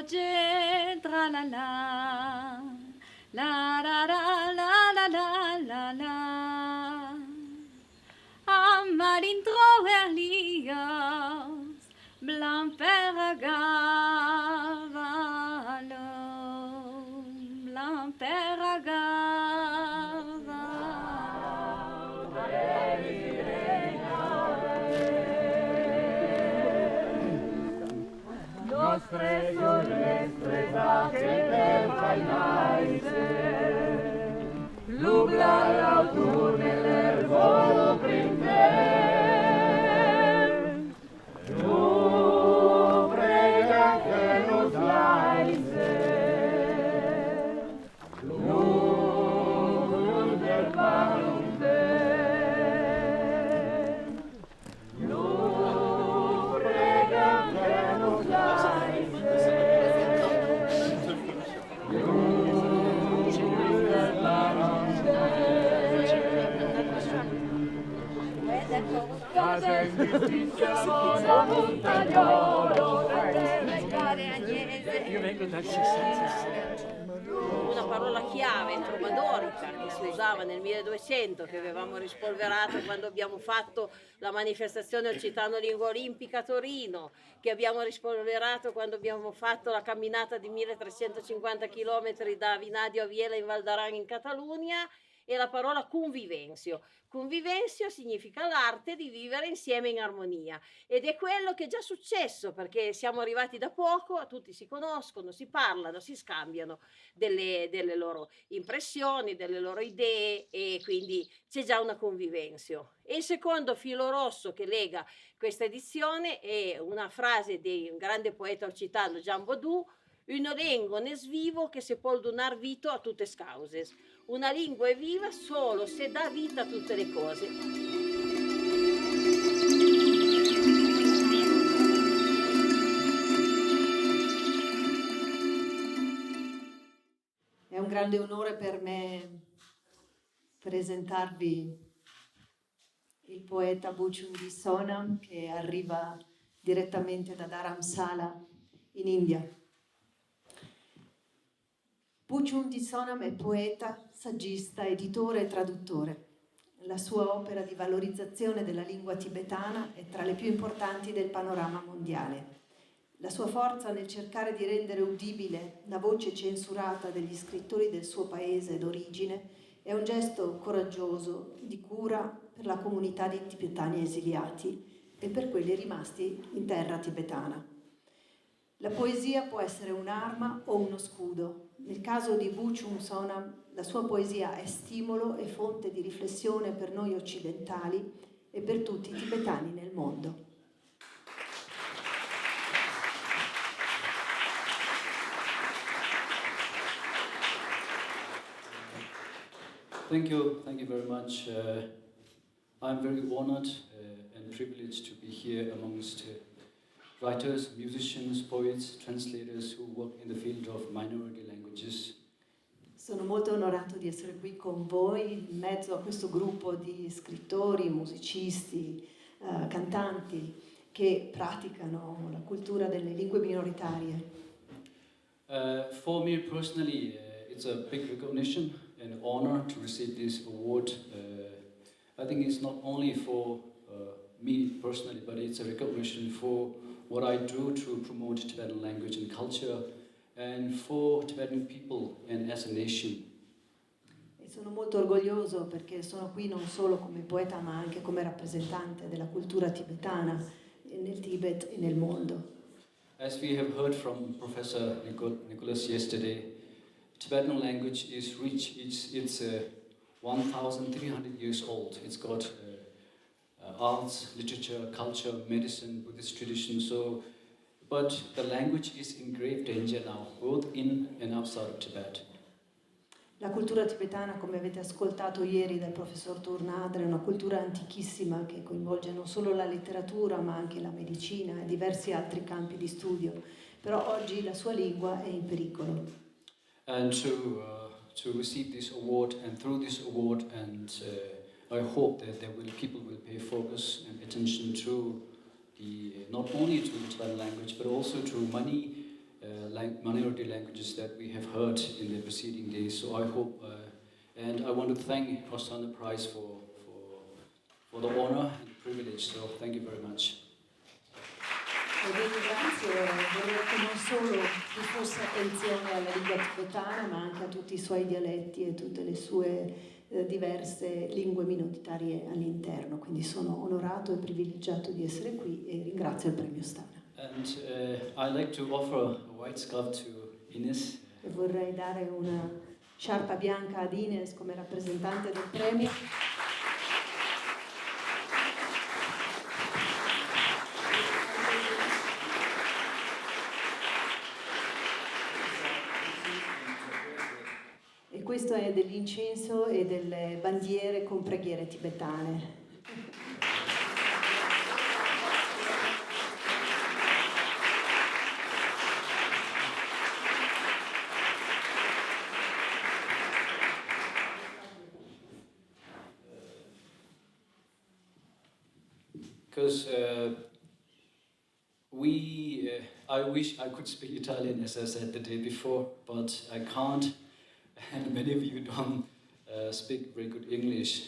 piogge, tra la la, la la la la la la la la. Am Malintroer lios, blanc peragavalo, blanc peragavalo. Nostre sorelle che te fai naise, l'ubla l'autunno e l'erbo printemps, tu prega che nos laise, l'ubla del valente, l'ubla prega che nos Io vengo dal 66. Una parola chiave, trovadorica, che si usava nel 1200, che avevamo rispolverato quando abbiamo fatto la manifestazione Occitano-Lingua Olimpica a Torino, che abbiamo rispolverato quando abbiamo fatto la camminata di 1350 km da Vinadio a Viela in Val d'Aran in Catalunya, e la parola convivensio. Convivensio significa l'arte di vivere insieme in armonia, ed è quello che è già successo, perché siamo arrivati da poco, tutti si conoscono, si parlano, si scambiano delle loro impressioni, delle loro idee, e quindi c'è già una convivensio. E il secondo filo rosso che lega questa edizione è una frase di un grande poeta occitano, Jean Bodou: «Una lingua ne svivo che se può donar vito a tutte causes». Una lingua è viva solo se dà vita a tutte le cose. È un grande onore per me presentarvi il poeta Buchunghi Sonam, che arriva direttamente da Dharamsala in India. Buchunghi Sonam è poeta, saggista, editore e traduttore. La sua opera di valorizzazione della lingua tibetana è tra le più importanti del panorama mondiale. La sua forza nel cercare di rendere udibile la voce censurata degli scrittori del suo paese d'origine è un gesto coraggioso di cura per la comunità di tibetani esiliati e per quelli rimasti in terra tibetana. La poesia può essere un'arma o uno scudo. Nel caso di Buchung Sonam, la sua poesia è stimolo e fonte di riflessione per noi occidentali e per tutti i tibetani nel mondo. Thank you very much. I'm very honored and privileged to be here amongst writers, musicians, poets, translators who work in the field of minority languages. Sono molto onorato di essere qui con voi in mezzo a questo gruppo di scrittori, musicisti, cantanti che praticano la cultura delle lingue minoritarie. For me personally, it's a big recognition and honor to receive this award. I think it's not only for me personally, but it's a recognition for what I do to promote Tibetan language and culture and for Tibetan people and as a nation. E sono molto orgoglioso perché sono qui non solo come poeta ma anche come rappresentante della cultura tibetana nel Tibet e nel mondo. As we have heard from Professor Nicholas yesterday, Tibetan language is rich. It's 1,300 years old. It's got arts, literature, culture, medicine, Buddhist tradition. But the language is in grave danger now, both in and outside of Tibet. La cultura tibetana, come avete ascoltato ieri dal professor Turnadre, è una cultura antichissima che coinvolge non solo la letteratura ma anche la medicina e diversi altri campi di studio. Però oggi la sua lingua è in pericolo. And to receive this award, and through this award, and I hope that people will pay focus and attention to not only to the Tibetan language, but also to many minority languages that we have heard in the preceding days. So I hope, and I want to thank Osana Prize for the honor and privilege. So thank you very much. E vi ringrazio, vorrei che non solo vi fosse attenzione alla lingua tibetana, ma anche a tutti i suoi dialetti e tutte le sue diverse lingue minoritarie all'interno. Quindi sono onorato e privilegiato di essere qui e ringrazio il premio Stana. And I'd like to offer a white scarf to Ines. E vorrei dare una sciarpa bianca ad Ines come rappresentante del premio. E questo è dell'incenso e delle bandiere con preghiere tibetane. Because I wish I could speak Italian, as I said the day before, but I can't, and many of you don't speak very good English.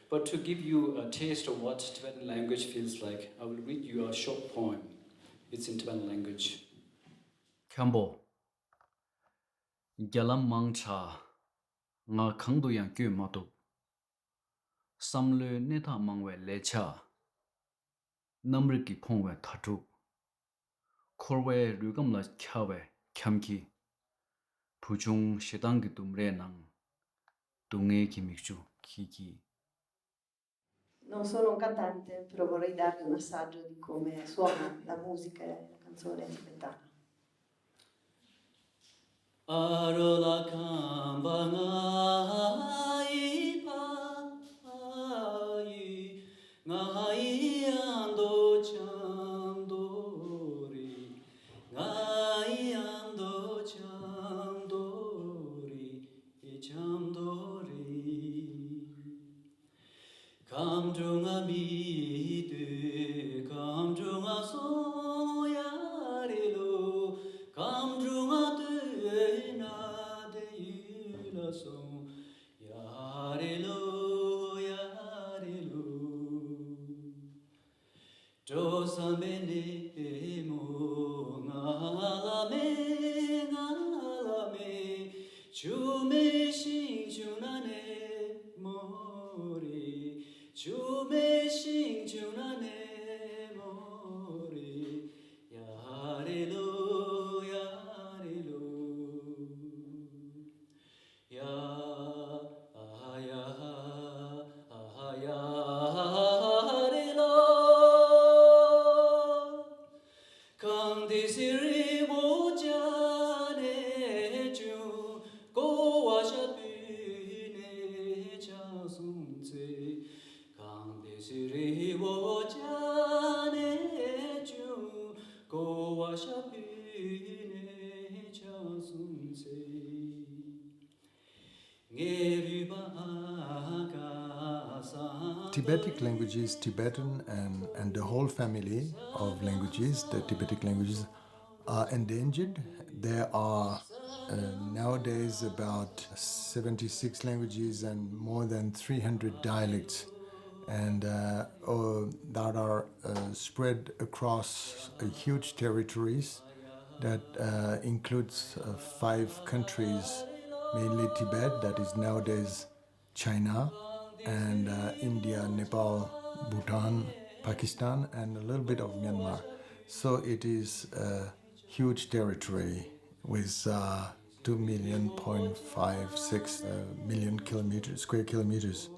But to give you a taste of what Tibetan language feels like, I will read you a short poem. It's in Tibetan language. Kambo Gyalam Mangcha Nga Khangdo Yang Kyo Mato Samle Neta Mangwe Lecha Namriki Pongwe Tatu Korwe Rugamla Kyawe Kyamki Pujung Shedangi Tumre Nang Dunge Kimikchu Kiki. Non sono un cantante, però vorrei darvi un assaggio di come suona la musica e la canzone tibetana. Arola kamba ngai pai ngai ando chandori ngai ando chandori kamjunga mide kamjunga soyarelo kamjunga na de yula so yarelo yarelo josamene mo ngalame chume shin junane mori chume shin junane mori yarelo Tibetic languages, Tibetan and the whole family of languages, the Tibetic languages, are endangered. There are nowadays about 76 languages and more than 300 dialects, and that are spread across huge territories that includes 5 countries, mainly Tibet, that is nowadays China, and India, Nepal, Bhutan, Pakistan, and a little bit of Myanmar. So it is a huge territory with 2.56 million square kilometers.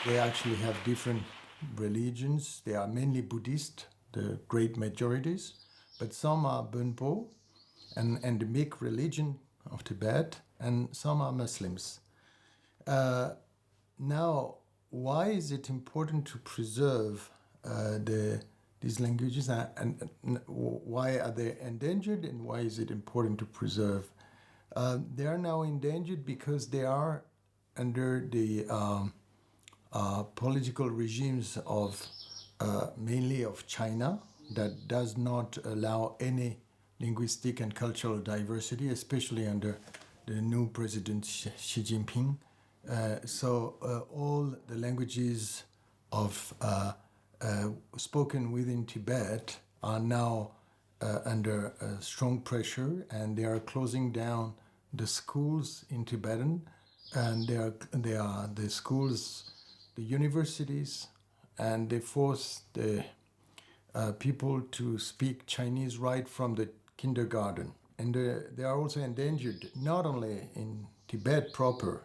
They actually have different religions. They are mainly Buddhist, the great majorities, but some are Bonpo and the Mik religion of Tibet, and some are Muslims. Now, why is it important to preserve the these languages and why are they endangered and why is it important to preserve? They are now endangered because they are under the political regimes of mainly of China that does not allow any linguistic and cultural diversity, especially under the new president Xi Jinping. So all the languages of spoken within Tibet are now under strong pressure, and they are closing down the schools in Tibetan, and they are the schools, the universities, and they force the people to speak Chinese right from the kindergarten. And they are also endangered not only in Tibet proper,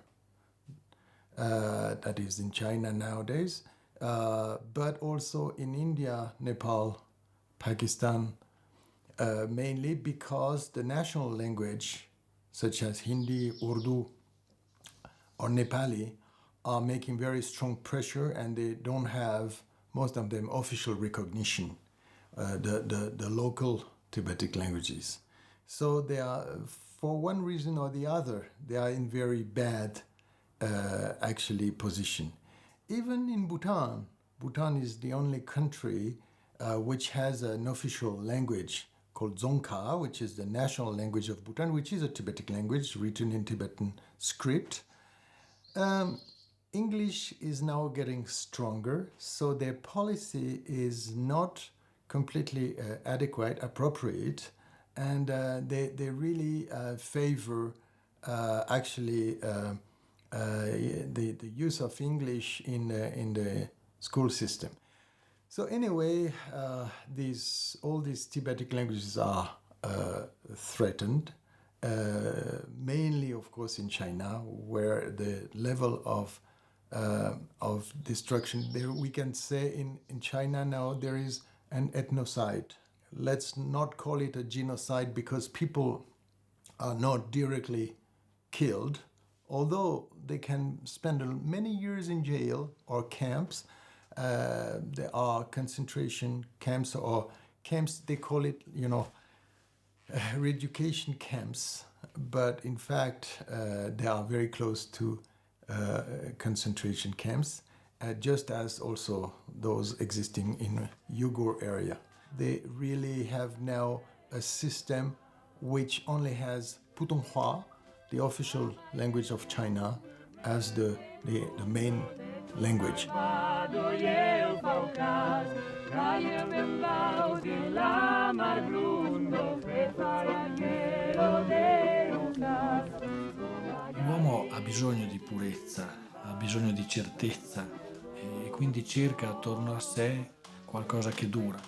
that is in China nowadays, but also in India, Nepal, Pakistan, mainly because the national language, such as Hindi, Urdu, or Nepali, are making very strong pressure, and they don't have, most of them, official recognition, the local Tibetic languages. So they are, for one reason or the other, they are in very bad, actually, position. Even in Bhutan, Bhutan is the only country which has an official language called Dzongkha, which is the national language of Bhutan, which is a Tibetic language written in Tibetan script. English is now getting stronger, so their policy is not completely adequate, appropriate, and they really favor actually the use of English in the school system. So anyway, all these Tibetic languages are threatened, mainly, of course, in China, where the level of destruction, there we can say in China now there is an ethnocide. Let's not call it a genocide because people are not directly killed, although they can spend many years in jail or camps. There are concentration camps or camps, they call it, re-education camps, but in fact they are very close to concentration camps, just as also those existing in Uyghur area. They really have now a system which only has Putonghua, the official language of China, as the main language. L'uomo ha bisogno di purezza, ha bisogno di certezza e quindi cerca attorno a sé qualcosa che dura,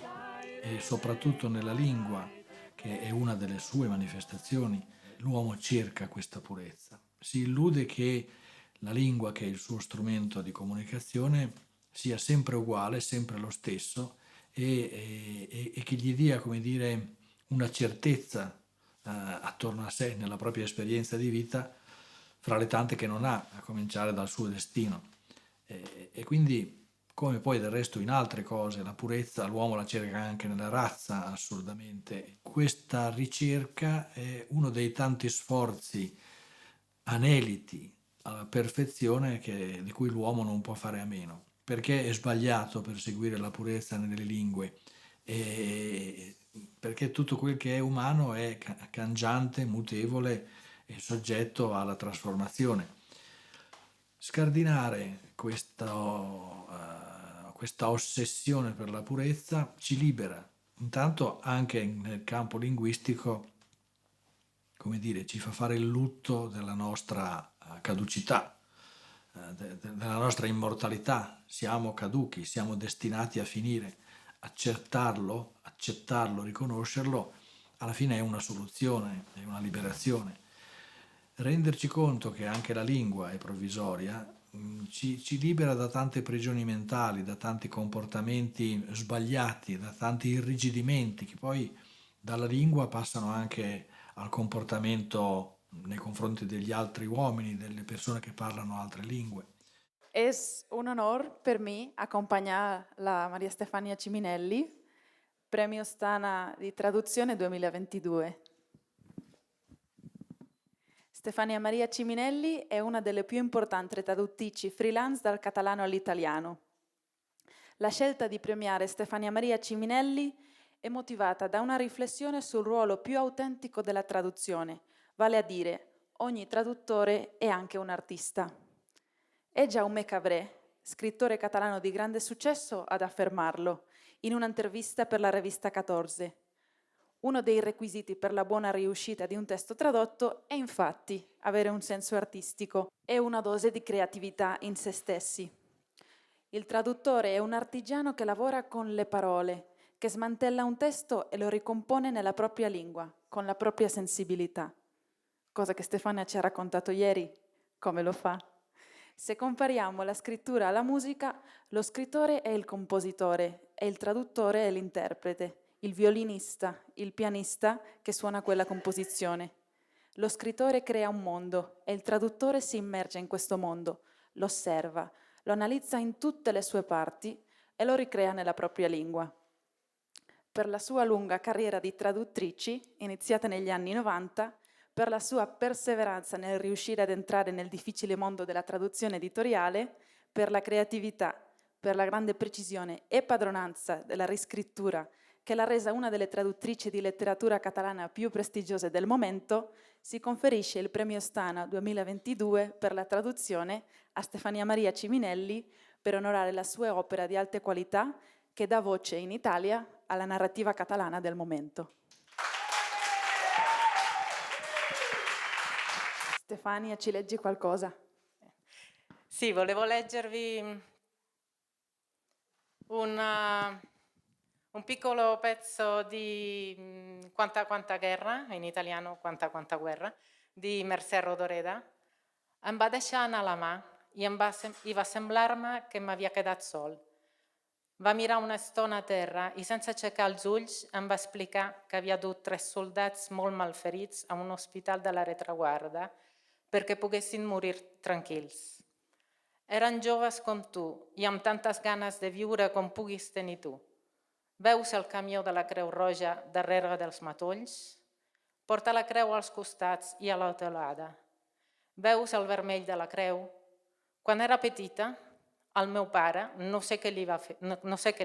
e soprattutto nella lingua, che è una delle sue manifestazioni, l'uomo cerca questa purezza. Si illude che la lingua, che è il suo strumento di comunicazione, sia sempre uguale, sempre lo stesso, e che gli dia, come dire, una certezza attorno a sé, nella propria esperienza di vita, fra le tante che non ha, a cominciare dal suo destino. E quindi, come poi del resto in altre cose, la purezza l'uomo la cerca anche nella razza, assurdamente. Questa ricerca è uno dei tanti sforzi aneliti alla perfezione di cui l'uomo non può fare a meno, perché è sbagliato perseguire la purezza nelle lingue, perché tutto quel che è umano è cangiante, mutevole e soggetto alla trasformazione. Scardinare questa ossessione per la purezza ci libera, intanto anche nel campo linguistico, come dire, ci fa fare il lutto della nostra caducità, della nostra immortalità. Siamo caduchi, siamo destinati a finire. Accettarlo, riconoscerlo, alla fine è una soluzione, è una liberazione. Renderci conto che anche la lingua è provvisoria ci libera da tante prigioni mentali, da tanti comportamenti sbagliati, da tanti irrigidimenti che poi dalla lingua passano anche al comportamento nei confronti degli altri uomini, delle persone che parlano altre lingue. Es un honor per me acompañar a María Stefania Ciminelli Premio Stana di traduzione 2022. Stefania Maria Ciminelli è una delle più importanti traduttrici freelance dal catalano all'italiano. La scelta di premiare Stefania Maria Ciminelli è motivata da una riflessione sul ruolo più autentico della traduzione, vale a dire, ogni traduttore è anche un artista. È Jaume Cabré, scrittore catalano di grande successo, ad affermarlo in un'intervista per la rivista 14. Uno dei requisiti per la buona riuscita di un testo tradotto è infatti avere un senso artistico e una dose di creatività in se stessi. Il traduttore è un artigiano che lavora con le parole, che smantella un testo e lo ricompone nella propria lingua, con la propria sensibilità. Cosa che Stefania ci ha raccontato ieri, come lo fa. Se compariamo la scrittura alla musica, lo scrittore è il compositore e il traduttore è l'interprete, il violinista, il pianista che suona quella composizione. Lo scrittore crea un mondo e il traduttore si immerge in questo mondo, lo osserva, lo analizza in tutte le sue parti e lo ricrea nella propria lingua. Per la sua lunga carriera di traduttrici, iniziata negli anni 90, per la sua perseveranza nel riuscire ad entrare nel difficile mondo della traduzione editoriale, per la creatività, per la grande precisione e padronanza della riscrittura che l'ha resa una delle traduttrici di letteratura catalana più prestigiose del momento, si conferisce il Premio Stana 2022 per la traduzione a Stefania Maria Ciminelli per onorare la sua opera di alte qualità che dà voce in Italia alla narrativa catalana del momento. Stefania, ci leggi qualcosa? Sì, volevo leggervi un piccolo pezzo di Quanta guerra, in italiano Quanta guerra, di Mercè Rodoreda. Em va deixar anar la mà i va semblar-me que m'havia quedat sol. Va mirar una estona a terra i sense aixecar els ulls em va explicar que havia dut 3 soldats molt malferits a un hospital de la rereguarda perquè poguessin morir tranquils. Eren joves com tu i amb tantes ganes de viure com puguis tenir tu. Veus el camió de la Creu Roja darrere dels matolls? Porta la creu als costats i a la teulada. Veus el vermell de la creu? Quan era petita, el meu pare, no sé què li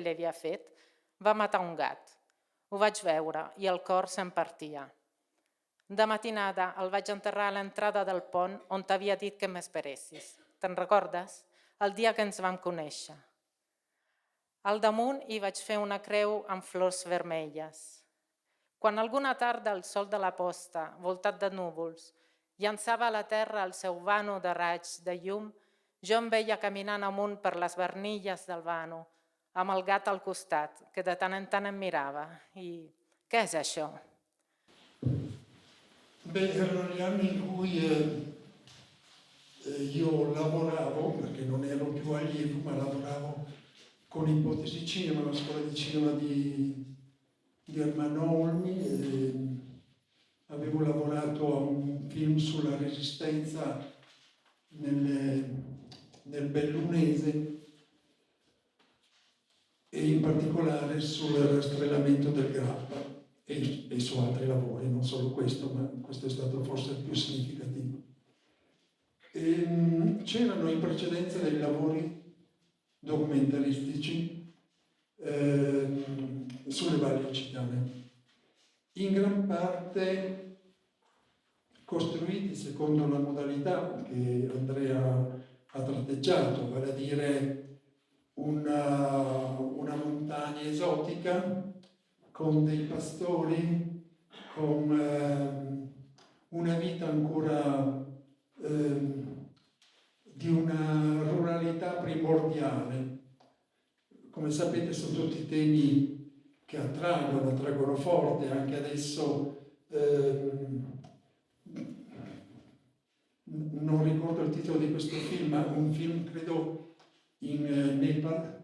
havia fet, va matar un gat. Ho vaig veure i el cor se'm partia. De matinada el vaig enterrar a l'entrada del pont on t'havia dit que m'esperessis. Te'n recordes? El dia que ens vam conèixer. Al damunt hi vaig fer una creu amb flors vermelles. Quan alguna tarda el sol de la posta, voltat de núvols, llançava a la terra el seu vano de raig de llum, jo em veia caminant amunt per les barnilles del vano, amb el gat al costat, que de tant en tant em mirava. I què és això? Beh, erano gli anni in cui io lavoravo, perché non ero più allievo, ma lavoravo con Ipotesi Cinema, la scuola di cinema di Ermanno Olmi. Avevo lavorato a un film sulla Resistenza nel Bellunese e in particolare sul rastrellamento del Grappa e su altri lavori, non solo questo, ma questo è stato forse il più significativo. C'erano in precedenza dei lavori documentaristici sulle valli occitane, in gran parte costruiti secondo una modalità che Andrea ha tratteggiato, vale a dire una montagna esotica con dei pastori, con una vita ancora di una ruralità primordiale. Come sapete sono tutti temi che attraggono forte, anche adesso non ricordo il titolo di questo film, ma un film credo in Nepal.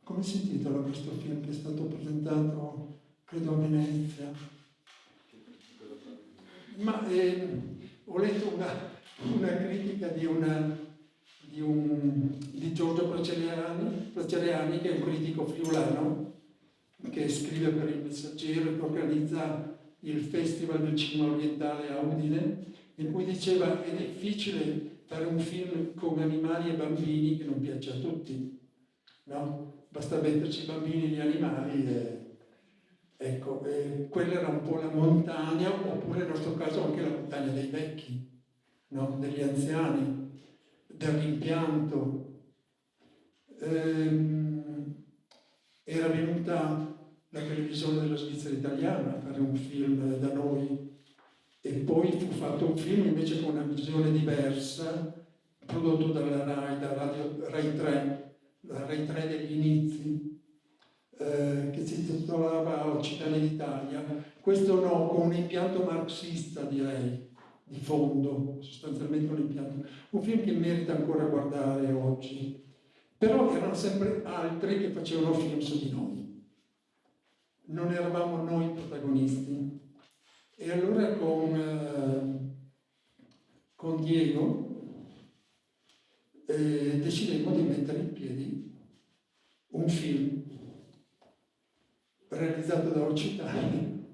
Come si intitola questo film che è stato presentato credo a Venezia? Ma ho letto una critica di Giorgio Praceriani, che è un critico friulano, che scrive per Il Messaggero e che organizza il Festival del Cinema Orientale a Udine, in cui diceva che è difficile fare un film con animali e bambini che non piace a tutti, no? Basta metterci i bambini e gli animali ecco, quella era un po' la montagna, oppure nel nostro caso anche la montagna dei vecchi, no? Degli anziani, del rimpianto. Era venuta la televisione della Svizzera italiana a fare un film da noi e poi fu fatto un film invece con una visione diversa, prodotto dalla RAI, da Rai 3, la Rai 3 degli inizi, che si intitolava Occitani d'Italia. Questo no, con un impianto marxista, direi, di fondo, sostanzialmente un impianto. Un film che merita ancora guardare oggi. Però erano sempre altri che facevano film su di noi. Non eravamo noi protagonisti. E allora con Diego decidemmo di mettere in piedi un film realizzato da occitani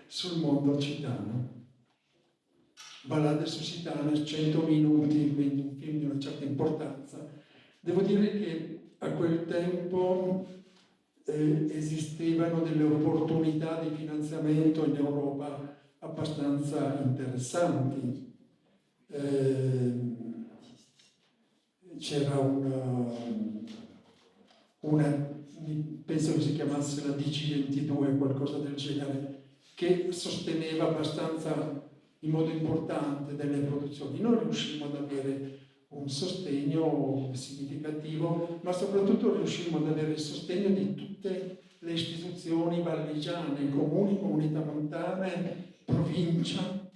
sul mondo occitano. Ballades occitane, 100 minuti, quindi un film di una certa importanza. Devo dire che a quel tempo esistevano delle opportunità di finanziamento in Europa abbastanza interessanti. C'era penso che si chiamasse la DC22, qualcosa del genere, che sosteneva abbastanza in modo importante delle produzioni. Noi riuscimmo ad avere un sostegno significativo, ma soprattutto riuscimmo ad avere il sostegno di tutte le istituzioni valligiane, comuni, comunità montane, provincia.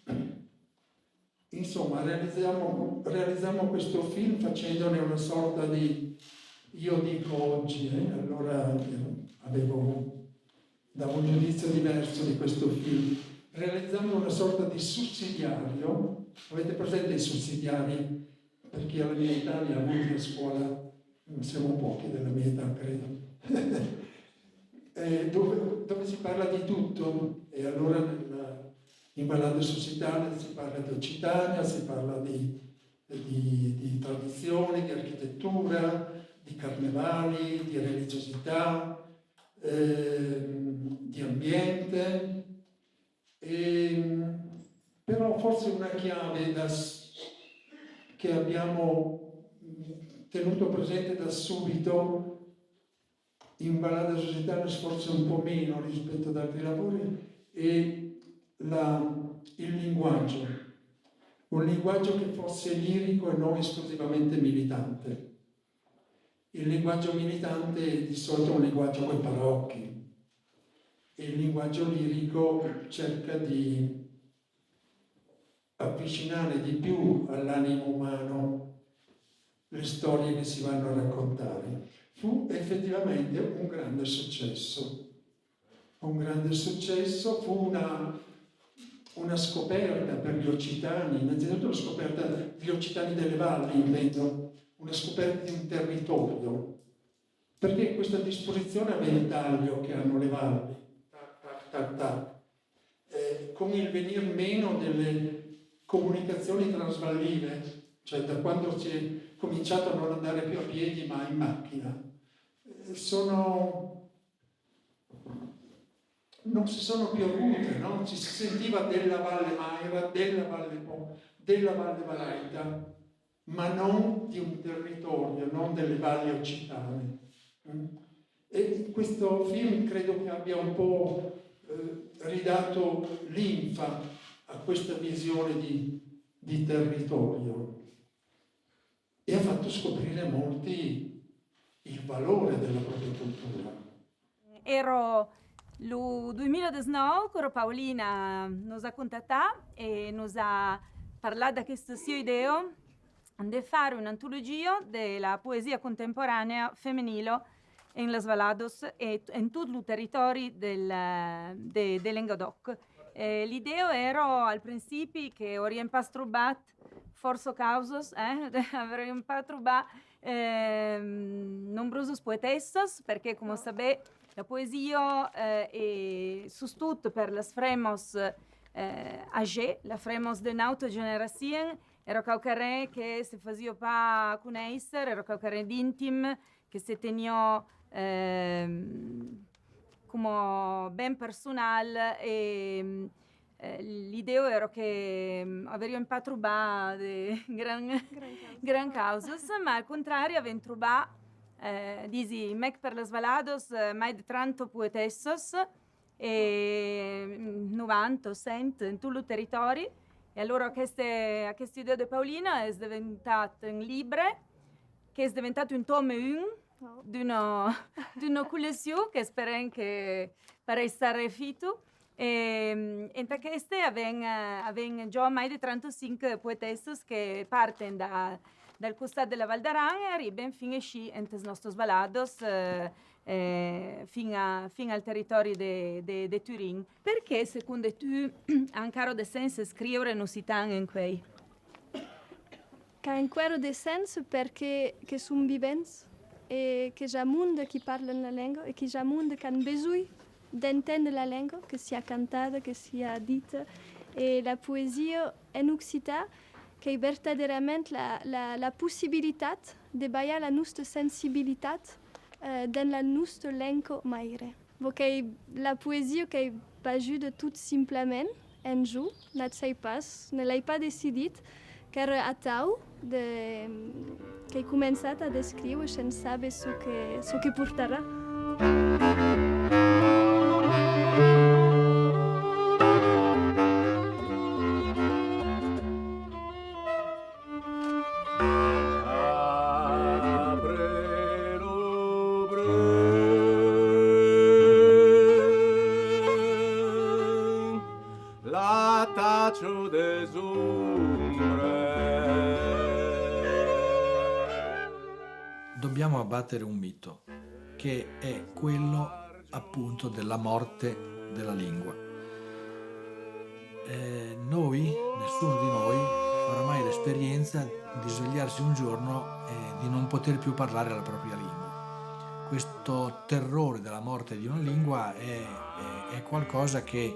Insomma, realizziamo questo film facendone una sorta di, io dico oggi, allora davo un giudizio diverso di questo film, realizzando una sorta di sussidiario. Avete presente i sussidiari? Per chi alla mia età li ha avuti a scuola, siamo pochi della mia età, credo, dove si parla di tutto. E allora in Ballades occitane si parla di Occitania, si parla di tradizioni, di architettura, di carnevali, di religiosità, di ambiente. Però forse una chiave che abbiamo tenuto presente da subito in Ballades occitane, forse un po' meno rispetto ad altri lavori, è il linguaggio, un linguaggio che fosse lirico e non esclusivamente militante. Il linguaggio militante è di solito un linguaggio coi barocchi, e il linguaggio lirico cerca di avvicinare di più all'animo umano le storie che si vanno a raccontare. Fu effettivamente un grande successo. Un grande successo, fu una scoperta per gli occitani, innanzitutto la scoperta degli occitani delle valli, intendo, una scoperta di un territorio, perché questa disposizione a ventaglio che hanno le valli, con il venir meno delle comunicazioni transvallive, cioè da quando si è cominciato a non andare più a piedi ma in macchina, non si sono più avute, no? Ci si sentiva della Valle Maira, della Valle Po, della Valle Valaita, ma non di un territorio, non delle valli occitane. E questo film credo che abbia un po' ridato linfa a questa visione di territorio e ha fatto scoprire a molti il valore della propria cultura. Ero lo 2019 quando Paolina nos ha contattato e nos ha parlato di questa sua idea di fare un'antologia della poesia contemporanea femminile in Las Valados e in tutto il territorio dell'Engadoc. L'idea era al principio che avremmo trovato forse causos, avremmo trovato numerose poetessas, perché come sapete La poesia è soprattutto per le fremos âgées, la fremos de un'altra generazione, era qualcosa che si faceva pas conoscere, era qualcosa d'intimo che si teneva come ben personale e l'idea era che avremmo pas trovato gran causas, ma al contrario abbiamo trovato disi mec per le svalados mai di 30 poetessos e 90 o 100 in tutto il territorio e allora questa idea di Paolina è diventata un libro che è diventato un tome 1 di una collezione che spero che potrà essere finito e tra queste abbiamo già mai di 35 poetessos che partono dal costato della Val d'Aran e arrivano fino a sci entro i nostri svalados fino al territorio di Turin. Perché secondo tu ancora ha senso scrivere in occitano in quei? Che ancora ha senso perché sono viventi e che c'è mondo che parla la lingua e che c'è mondo che ha bisogno di intendere la lingua, che sia cantata, che sia dita. E la poesia in occitano che è veramente la possibilità di baiare la nostra sensibilità nella nostra lingua maire. Perché la poesia che va giù di tutto semplicemente in giù, non sai pas, non l'hai pas deciso, che era a tau che hai cominciato a scrivere senza sapere ciò che porterà. Dobbiamo abbattere un mito, che è quello appunto della morte della lingua. Nessuno di noi farà mai l'esperienza di svegliarsi un giorno e di non poter più parlare la propria lingua. Questo terrore della morte di una lingua è qualcosa che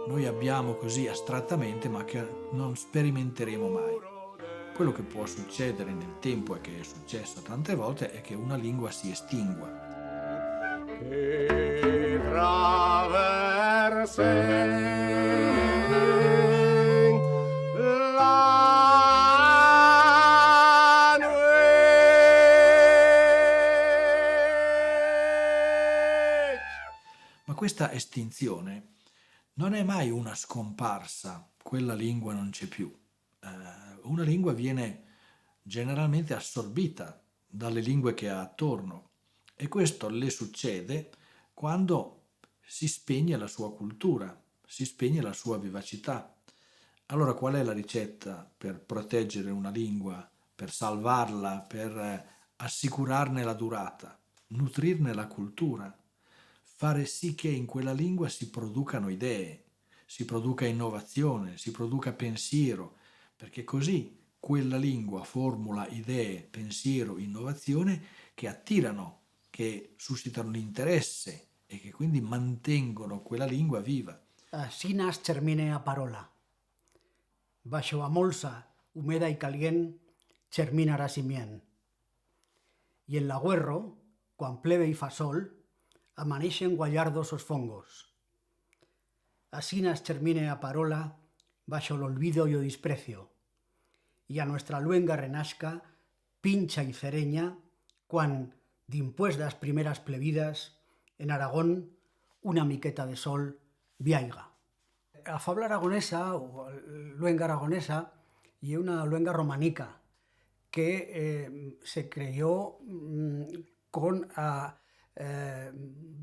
noi abbiamo così astrattamente, ma che non sperimenteremo mai. Quello che può succedere nel tempo e che è successo tante volte è che una lingua si estingua. Che traverse la notte. Ma questa estinzione non è mai una scomparsa, quella lingua non c'è più. Una lingua viene generalmente assorbita dalle lingue che ha attorno e questo le succede quando si spegne la sua cultura, si spegne la sua vivacità. Allora qual è la ricetta per proteggere una lingua, per salvarla, per assicurarne la durata? Nutrirne la cultura, fare sì che in quella lingua si producano idee, si produca innovazione, si produca pensiero, perché così quella lingua formula idee, pensiero, innovazione che attirano, che suscitano l'interesse e che quindi mantengono quella lingua viva. Sinas germine a parola. Baixo a molsa, humeda y calient, germinarà simient. Y en l'agüerro, quan pleve y fa sol, amaneixen guallardos os fongos. Asinas germine a parola, baixo l'olvido y o desprecio. Y a nuestra luenga renasca, pincha y cereña, quan, dimpués das primeras plevidas, en Aragón, una miqueta de sol viaiga. La fabla aragonesa, o luenga aragonesa, y una luenga romanica, que se creó con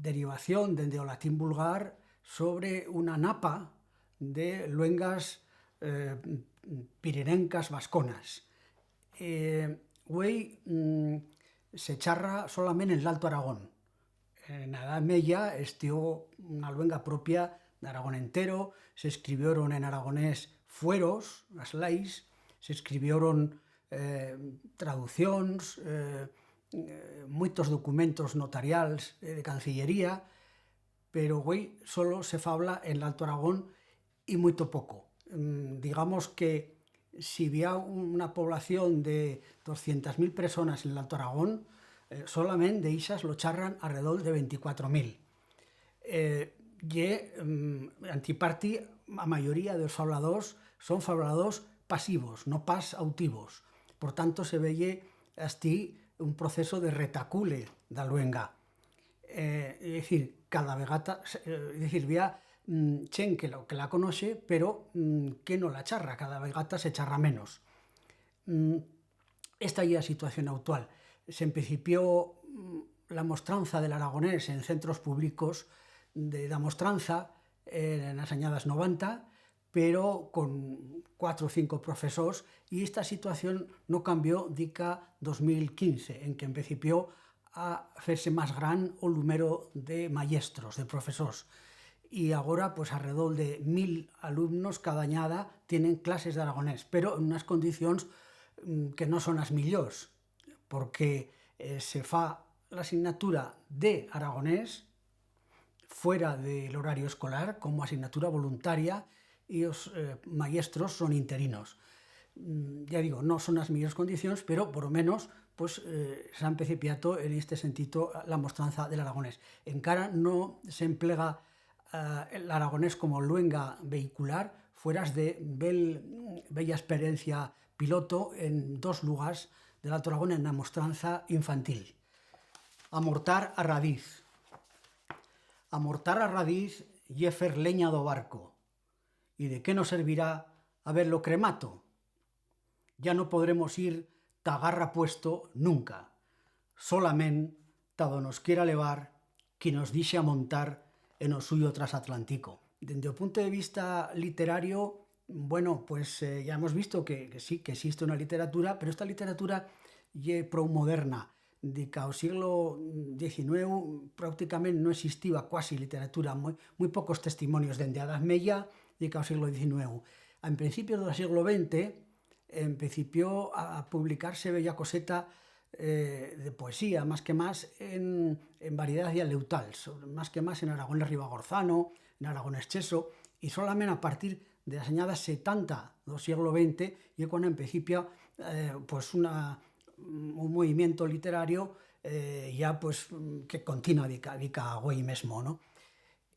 derivación desde o latín vulgar sobre una napa de luengas pirenencas vasconas. Hoy se charra solamente en el Alto Aragón. En la Edad Media estió una luenga propia de Aragón entero, se escribieron en aragonés fueros, las leis, se escribieron traducciones moitos documentos notarials de Cancillería, pero güey, solo se fabla en el Alto Aragón y moito pouco. Digamos que si había una población de 200.000 personas en el Alto Aragón, solamente de isas lo charran alrededor de 24.000. Antiparti, a maioría dos fabladors son fabladors pasivos, no pas autivos. Por tanto, se veye hasti un proceso de retacule da luenga. É dicir, cada vegata, vía chen que la conoce, pero que no la charra, cada vegata se charra menos. Esta é a situación actual. Se empecipió la mostranza del aragonés en centros públicos da mostranza nas añadas 90, pero con 4 o 5 profesores, e esta situación no cambió dica 2015, en que empecipió a hacerse máis gran o número de maestros, de profesores. Y agora, pues, alrededor de 1.000 alumnos cada añada tienen clases de aragonés, pero en unas condicións que non son as millors, porque se fa la asignatura de aragonés fuera del horario escolar como asignatura voluntaria e os maestros son interinos. Ya digo, non son as millors condicións, pero por lo menos pues, se han empecipiato en este sentido la mostranza del aragonés. Encara no se emplega el aragonés como luenga vehicular, fueras de bella experiencia piloto en 2 lugares del Alto Aragón en la mostranza infantil. Amortar a radiz. Amortar a radiz y fer leña do barco. ¿Y de qué nos servirá haberlo cremato? Ya no podremos ir tagarra puesto nunca. Solamente tado nos quiera levar que nos dixe a montar en o suyo transatlántico. Desde o punto de vista literario, bueno, pues ya hemos visto que sí, que existe una literatura, pero esta literatura é pro-moderna. Dica ao siglo XIX prácticamente non existía quasi literatura, moi poucos testimonios dende a Edad Media, dica ao siglo XIX. En principios do siglo XX empecipió a publicarse bella coseta de poesía, más que más en variedades dialeutals, más que más en aragonés ribagorzano, en aragonés cheso, y solamente a partir de las añadas 70 del siglo XX y cuando empecipia pues un movimiento literario ya pues que continúa dica güey mesmo, ¿no?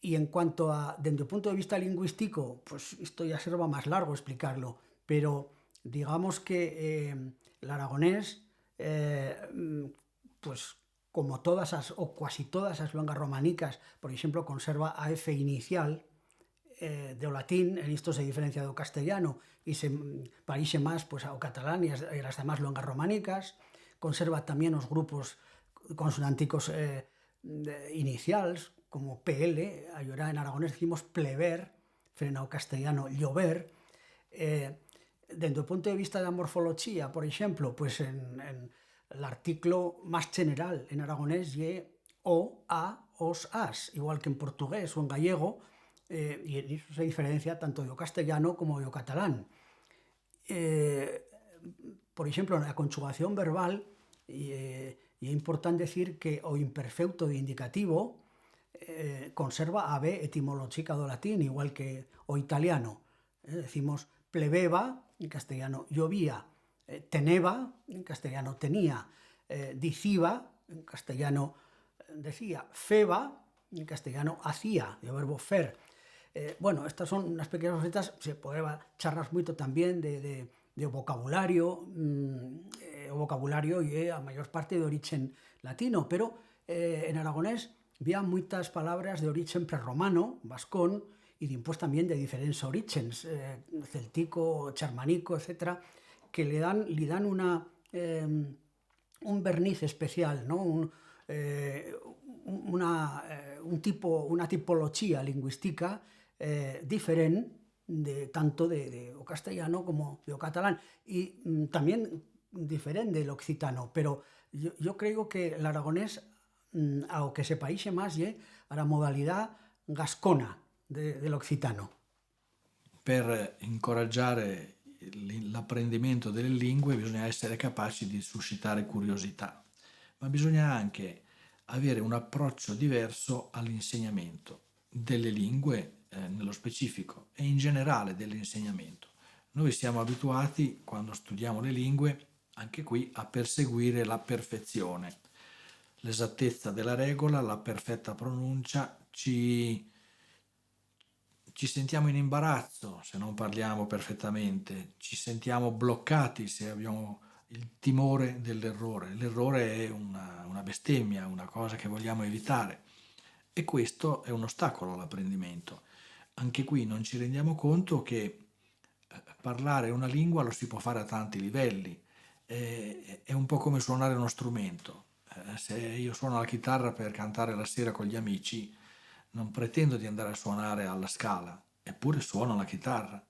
Y en cuanto a, desde el punto de vista lingüístico, pues esto ya será más largo explicarlo, pero digamos que el aragonés pues como todas o casi todas as luengas románicas, por exemplo, conserva a F inicial do latín, en isto se diferencia do castellano e se parixe máis pues, ao catalán e as demás luengas románicas, conserva tamén os grupos consonánticos inicials, como PL, agora en aragonés decimos pleber, frente ao castellano llover. Dentro do punto de vista da morfología, por exemplo, pues en el artículo máis general en aragonés é o, a, os, as, igual que en portugués o en gallego, e iso se diferencia tanto do castellano como do catalán. Por exemplo, na conjugación verbal, é importante decir que o imperfecto de indicativo conserva a B etimolóxica do latín, igual que o italiano. Decimos plebeba, en castellano llovía, teneba, en castellano tenía, diciba, en castellano decía, feba, en castellano hacía, el verbo fer. Bueno, estas son unas pequeñas recetas, se podría charlar moito tamén de vocabulario, o vocabulario é a maior parte de origen latino, pero en aragonés había moitas palabras de origen prerromano, vascón, e despois tamén de diferentes orígenes, celtico, charmanico, etc., que le dan un verniz especial, ¿no? Una tipología lingüística diferente tanto de castellano como de catalán, y también diferente del occitano, pero yo creo que el aragonés, ao que se paixe máis, a la modalidad gascona dell'occitano. Per incoraggiare l'apprendimento delle lingue bisogna essere capaci di suscitare curiosità, ma bisogna anche avere un approccio diverso all'insegnamento delle lingue nello specifico e in generale dell'insegnamento. Noi siamo abituati, quando studiamo le lingue, anche qui a perseguire la perfezione, l'esattezza della regola, la perfetta pronuncia, ci sentiamo in imbarazzo se non parliamo perfettamente, ci sentiamo bloccati se abbiamo il timore dell'errore. L'errore è una bestemmia, una cosa che vogliamo evitare e questo è un ostacolo all'apprendimento. Anche qui non ci rendiamo conto che parlare una lingua lo si può fare a tanti livelli, è un po' come suonare uno strumento. Se io suono la chitarra per cantare la sera con gli amici, non pretendo di andare a suonare alla Scala, eppure suono la chitarra.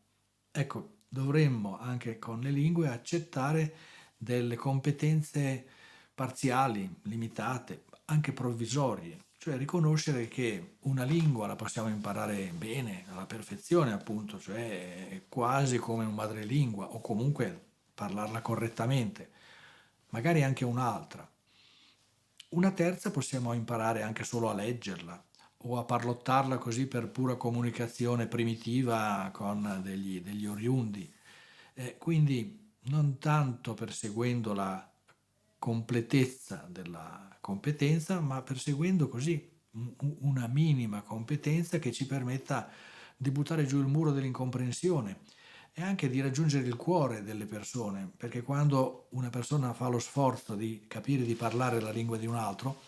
Ecco, dovremmo anche con le lingue accettare delle competenze parziali, limitate, anche provvisorie, cioè riconoscere che una lingua la possiamo imparare bene, alla perfezione appunto, cioè quasi come un madrelingua o comunque parlarla correttamente, magari anche un'altra. Una terza possiamo imparare anche solo a leggerla o a parlottarla così per pura comunicazione primitiva con degli oriundi. Quindi non tanto perseguendo la completezza della competenza, ma perseguendo così una minima competenza che ci permetta di buttare giù il muro dell'incomprensione e anche di raggiungere il cuore delle persone, perché quando una persona fa lo sforzo di capire di parlare la lingua di un altro,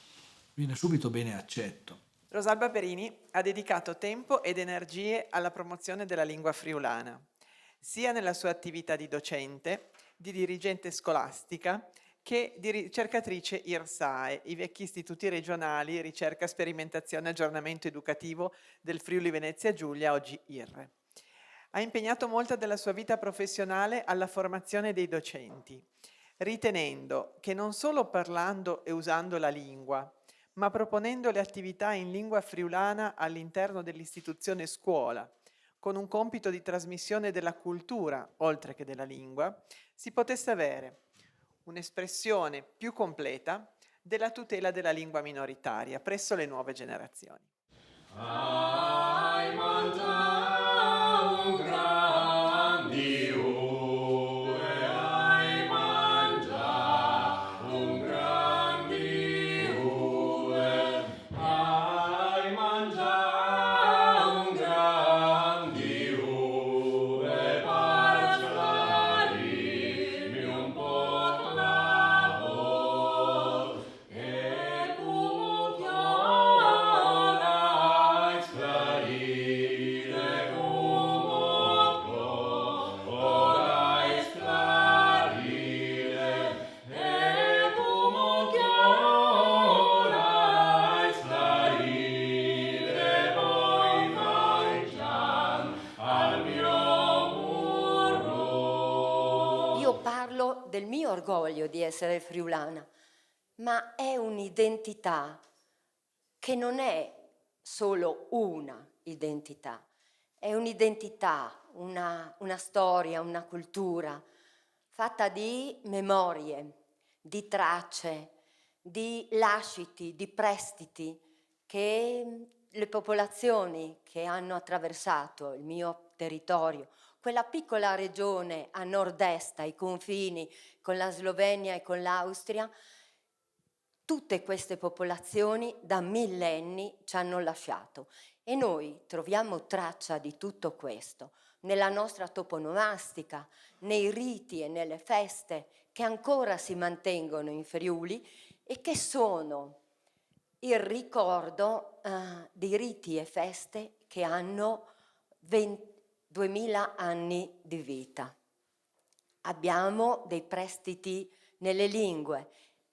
viene subito bene accetto. Rosalba Perini ha dedicato tempo ed energie alla promozione della lingua friulana, sia nella sua attività di docente, di dirigente scolastica, che di ricercatrice IRSAE, i vecchi istituti regionali ricerca, sperimentazione e aggiornamento educativo del Friuli Venezia Giulia, oggi IRRE. Ha impegnato molta della sua vita professionale alla formazione dei docenti, ritenendo che non solo parlando e usando la lingua, ma proponendo le attività in lingua friulana all'interno dell'istituzione scuola, con un compito di trasmissione della cultura, oltre che della lingua, si potesse avere un'espressione più completa della tutela della lingua minoritaria presso le nuove generazioni. Del mio orgoglio di essere friulana, ma è un'identità che non è solo una identità, è un'identità, una storia, una cultura fatta di memorie, di tracce, di lasciti, di prestiti che le popolazioni che hanno attraversato il mio territorio, quella piccola regione a nord-est, ai confini con la Slovenia e con l'Austria, tutte queste popolazioni da millenni ci hanno lasciato e noi troviamo traccia di tutto questo nella nostra toponomastica, nei riti e nelle feste che ancora si mantengono in Friuli e che sono il ricordo di riti e feste che hanno 2000 anni di vita. Abbiamo dei prestiti nelle lingue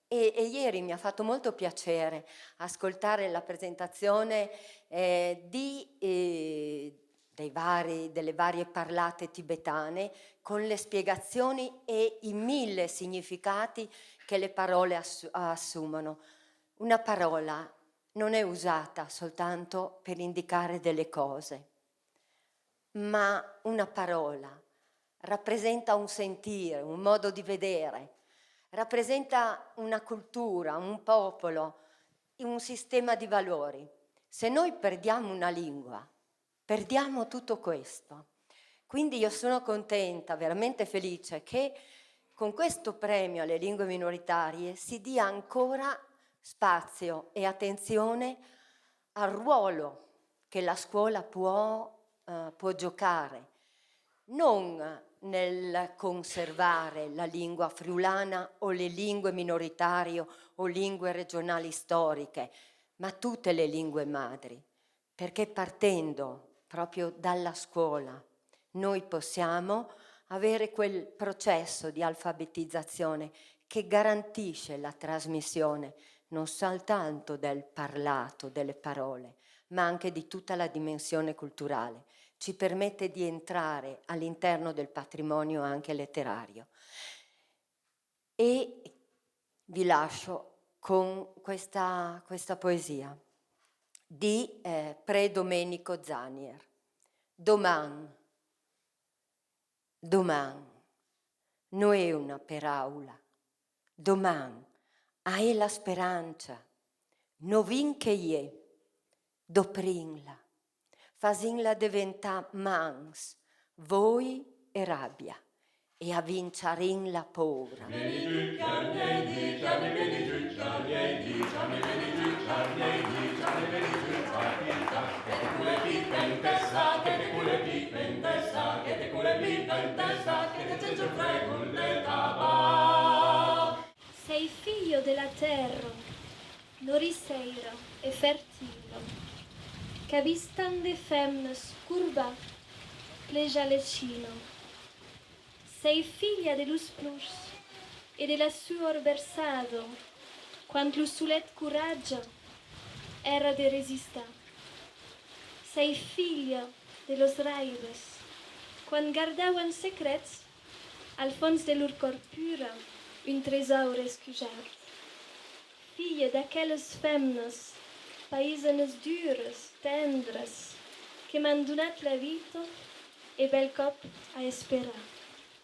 e ieri mi ha fatto molto piacere ascoltare la presentazione delle varie parlate tibetane con le spiegazioni e i 1000 significati che le parole assumono. Una parola non è usata soltanto per indicare delle cose, ma una parola rappresenta un sentire, un modo di vedere, rappresenta una cultura, un popolo, un sistema di valori. Se noi perdiamo una lingua, perdiamo tutto questo. Quindi io sono contenta, veramente felice che con questo premio alle lingue minoritarie si dia ancora spazio e attenzione al ruolo che la scuola può giocare, non nel conservare la lingua friulana o le lingue minoritarie o lingue regionali storiche, ma tutte le lingue madri, perché partendo proprio dalla scuola noi possiamo avere quel processo di alfabetizzazione che garantisce la trasmissione non soltanto del parlato, delle parole, ma anche di tutta la dimensione culturale. Ci permette di entrare all'interno del patrimonio anche letterario. E vi lascio con questa poesia di Pre Domenico Zanier. Doman non è una paraula. Doman hai la speranza, no vinche je, doprinla, fasinla diventa mans, voi e rabbia, e a vincerin la paura. Sei figlio della terra, noriseiro e fertilo, che vistan de femmes curva, pleja lecino. Sei figlia de lus plus e della suor versado, quant lu sulet coraggio era de resista. Sei figlia de los raibes, quan guardauen secrets al fons de lur cor pura un tresor escujat. Figlia d'aquelles femmes, paisanes dures, tendres, che m'han donat la vita e bel cop a esperare.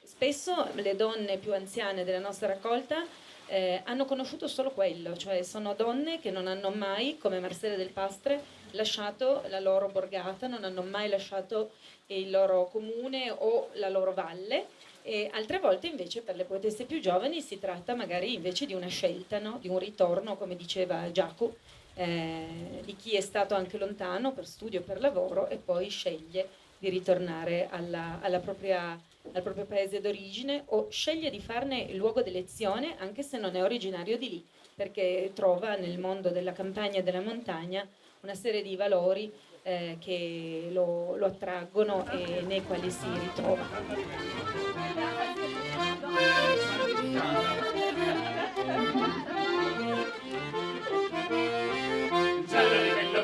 Spesso le donne più anziane della nostra raccolta hanno conosciuto solo quello, cioè sono donne che non hanno mai, come Marcelle Del Pastre, lasciato la loro borgata, non hanno mai lasciato il loro comune o la loro valle, e altre volte invece per le poetesse più giovani si tratta magari invece di una scelta, no? Di un ritorno, come diceva Giacomo, di chi è stato anche lontano per studio o per lavoro e poi sceglie di ritornare al proprio paese d'origine o sceglie di farne il luogo d'elezione anche se non è originario di lì, perché trova nel mondo della campagna e della montagna una serie di valori che lo attraggono e nei quali si ritrova.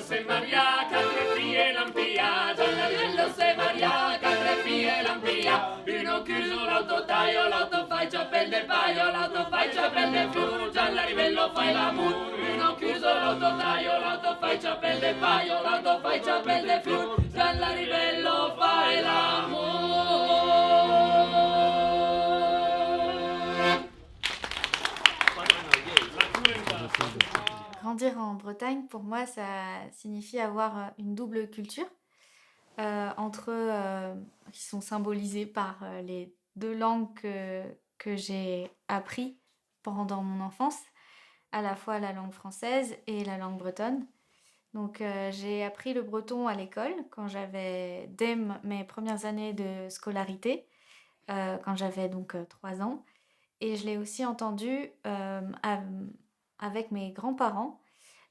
Se Maria Catrefie l'ampia, Gianna Livello se Maria Catrefie l'ampia, uno chiuso l'autotaio, l'auto fai ciappel del paio, l'auto fai ciappel del flu, Gianna Livello fai l'amur, uno chiuso l'autotaio, l'auto fai ciappel del paio, l'auto fai ciappel del flu, Gianna Livello fai l'amur. Grandir en Bretagne, pour moi, ça signifie avoir une double culture, qui sont symbolisées par les deux langues que j'ai appris pendant mon enfance, à la fois la langue française et la langue bretonne. Donc j'ai appris le breton à l'école dès mes premières années de scolarité, quand j'avais donc 3 ans, et je l'ai aussi entendu avec mes grands-parents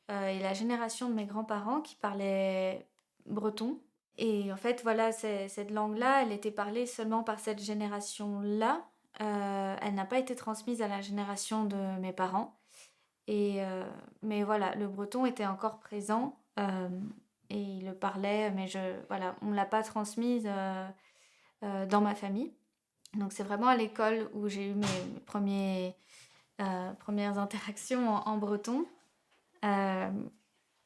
et la génération de mes grands-parents qui parlaient breton. Et en fait, voilà, cette langue-là, elle était parlée seulement par cette génération-là. Elle n'a pas été transmise à la génération de mes parents. Mais voilà, le breton était encore présent et il le parlait, mais on ne l'a pas transmise dans ma famille. Donc c'est vraiment à l'école où j'ai eu mes premières interactions en breton,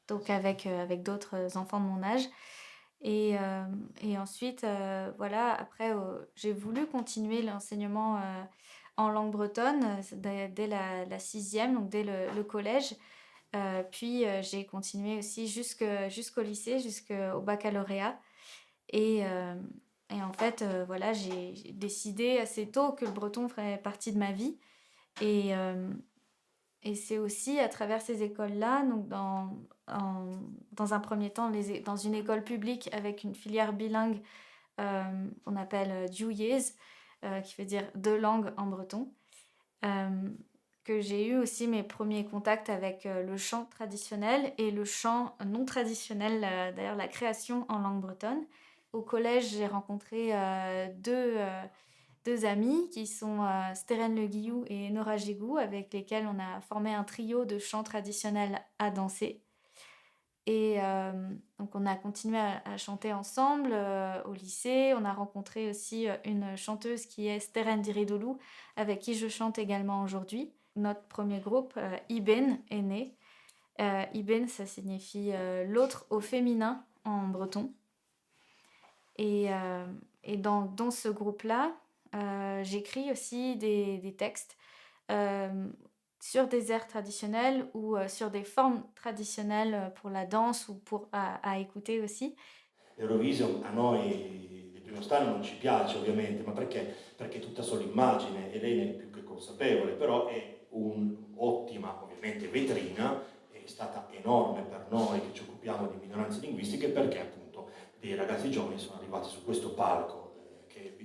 donc avec d'autres enfants de mon âge. Et ensuite, voilà, après, j'ai voulu continuer l'enseignement en langue bretonne dès la sixième, donc dès le collège. Puis j'ai continué aussi jusqu'au lycée, jusqu'au baccalauréat. Et en fait, voilà, j'ai décidé assez tôt que le breton ferait partie de ma vie. Et c'est aussi à travers ces écoles-là, donc dans un premier temps, dans une école publique avec une filière bilingue qu'on appelle Djouyez, qui veut dire deux langues en breton, que j'ai eu aussi mes premiers contacts avec le chant traditionnel et le chant non traditionnel, d'ailleurs la création en langue bretonne. Au collège, j'ai rencontré deux amis qui sont Stérène Le Guillou et Nora Gégou, avec lesquels on a formé un trio de chant traditionnel à danser. Et donc on a continué à chanter ensemble au lycée. On a rencontré aussi une chanteuse qui est Stérène Diridolou, avec qui je chante également aujourd'hui. Notre premier groupe, Iben, est né. Iben, ça signifie l'autre au féminin en breton. Et dans ce groupe-là, j'écris aussi des textes sur des airs traditionnels ou sur des formes traditionnelles pour la danse ou à écouter aussi. L'Eurovision a noi il primo stile non ci piace ovviamente, ma perché è tutta solo immagine e lei ne è più che consapevole, però è un'ottima ovviamente vetrina, è stata enorme per noi che ci occupiamo di minoranze linguistiche, perché appunto dei ragazzi giovani sono arrivati su questo palco che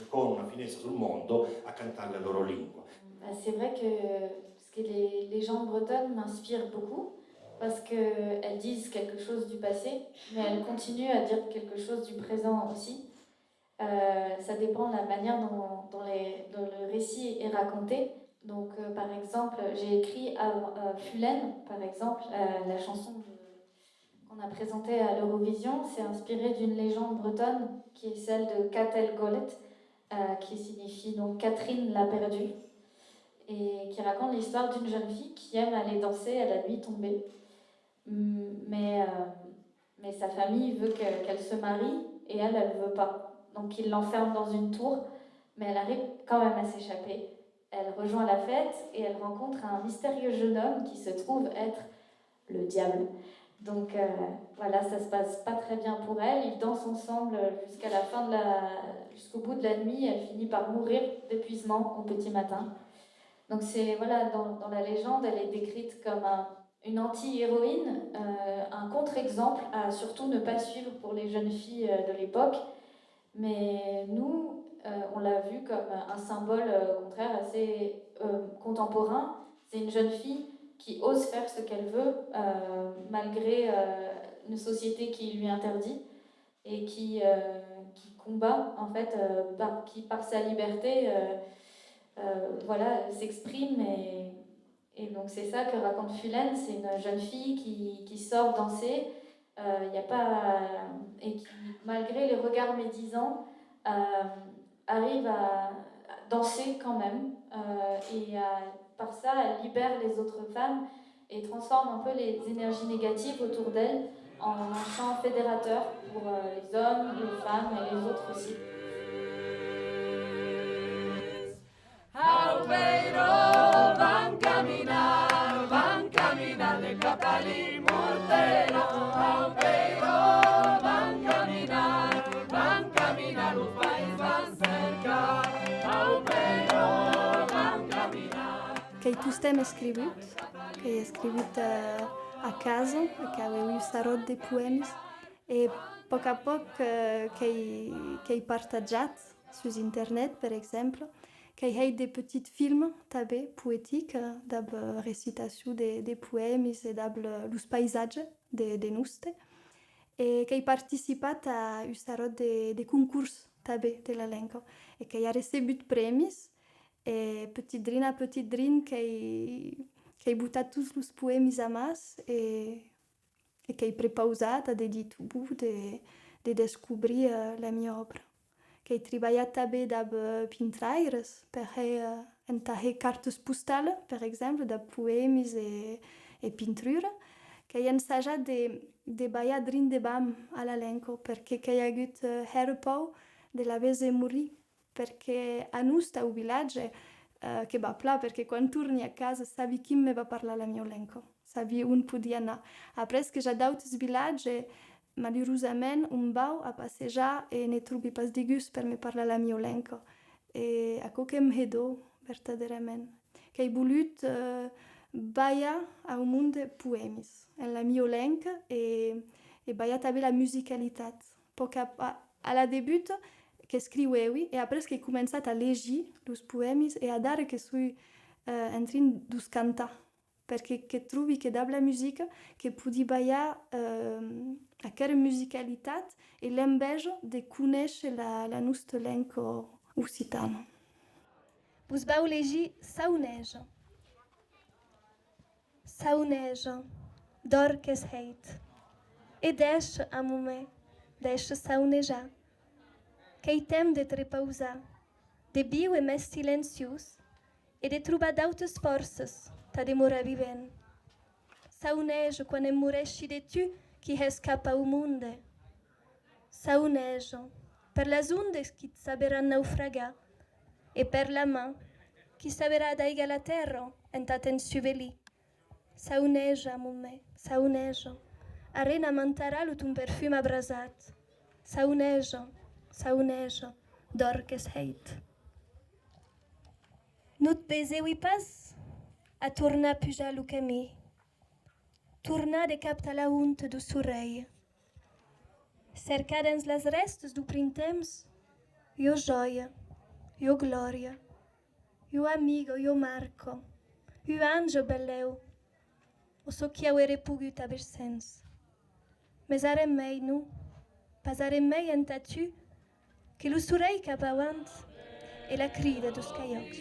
con una finestra sul mondo a cantare la loro lingua. C'est vrai que les gens bretonnes m'inspirent beaucoup parce qu'elles disent quelque chose du passé, mais elles continuent à dire quelque chose du présent aussi. Ça dépend de la manière dont le récit est raconté. Donc, par exemple, j'ai écrit Fulen, par exemple, la chanson qu'on a présentée à l'Eurovision, c'est inspiré d'une légende bretonne qui est celle de Catel Golet, qui signifie donc Catherine la perdue, et qui raconte l'histoire d'une jeune fille qui aime aller danser à la nuit tombée. Mais sa famille veut qu'elle se marie et elle ne veut pas. Donc il l'enferme dans une tour, mais elle arrive quand même à s'échapper. Elle rejoint la fête et elle rencontre un mystérieux jeune homme qui se trouve être le diable. Donc voilà, ça se passe pas très bien pour elle. Ils dansent ensemble jusqu'au bout de la nuit. Elle finit par mourir d'épuisement au petit matin. Donc c'est, voilà, dans la légende, elle est décrite comme une anti-héroïne, un contre-exemple à surtout ne pas suivre pour les jeunes filles de l'époque. Mais nous, on l'a vu comme un symbole, au contraire, assez contemporain. C'est une jeune fille qui ose faire ce qu'elle veut, malgré une société qui lui interdit, et qui combat, en fait, qui par sa liberté voilà, s'exprime. Et donc c'est ça que raconte Fulen, c'est une jeune fille qui sort danser, et qui, malgré les regards médisants, arrive à danser quand même, et par ça elle libère les autres femmes et transforme un peu les énergies négatives autour d'elle en un champ fédérateur pour les hommes, les femmes et les autres aussi. Albeiro van caminar de Catalí Mortero. Albeiro van caminar, los país van cerca. Albeiro van caminar. Que tu stem escrit, que he escrit a casa, que aveu un sarot de poemes, e a poc que he partagiat sur internet, per exemple, que hi ha des petits films també poètiques dab recitació de poemes e dab los paisatges de nostre, e que he participat a un sarot de concurs també de la lengua, e que hi ha recebut premis, e petit drin que he botat tots los poemes a mas, e que he prepausat a deditubu de descobrir la mia obra. Que he treballat també dab pintraires, per entaher cartes postales, per exemple, de poemes e pintura, que he ensajat de ballar drin de bam a la lengua, perquè que hi ha hagut por de la vese morir, perquè a nos, au vilatge, che va pla, perché quando torni a casa sapi chi me va parlare la mio lengo, sapi un po' di anna. Après che già d'autres villaggi, malheureusement, un bau a passejar e ne trovi pas di gust per me parlare la mio lengo. E a co che m'hedo, verdaderament. Che hai volut baia a un mondo poemis, en la mio lengo e baia també la musicalitat. Poc alla debut che scrivevi e après che ho cominciato a leggere i poemi e a dare che sui entrin dus canta perché che trovi che da la musica che pudi baia a quella musicalità e l'embeggio di conoscere la nostra lingua occitana. Vos bau legi saunejo. Saunejo, dor che heit. E deixa a momé, deixa saunejar. Qu'ei tem de repausar, de viu e més silenciós, e de trobar d'autres forces ta demorar vivent. Saunejo quan em moresci de tu qui escapa au monde. Saunejo per las ondes qui saberan naufragar, e per la mà qui saberà d'aiga la terra en ta t'ensuvelir. Sauneja, momé, saunejo, arena mantarà lo ton perfum abrasat. Saunejo, saunejo, dor que heit. No et beseu pas a tornar a pujar lo camí, tornar de cap a la honte do sorell, cercar dins les restes do printemps, io joia, io glòria, io amigo, io Marco, io anjo belleu, o so chi auere pogut haver sens. Mes arem mei, nu, pas arem mei en tatu, che lo sorell cap avant e la crida dos caiocs.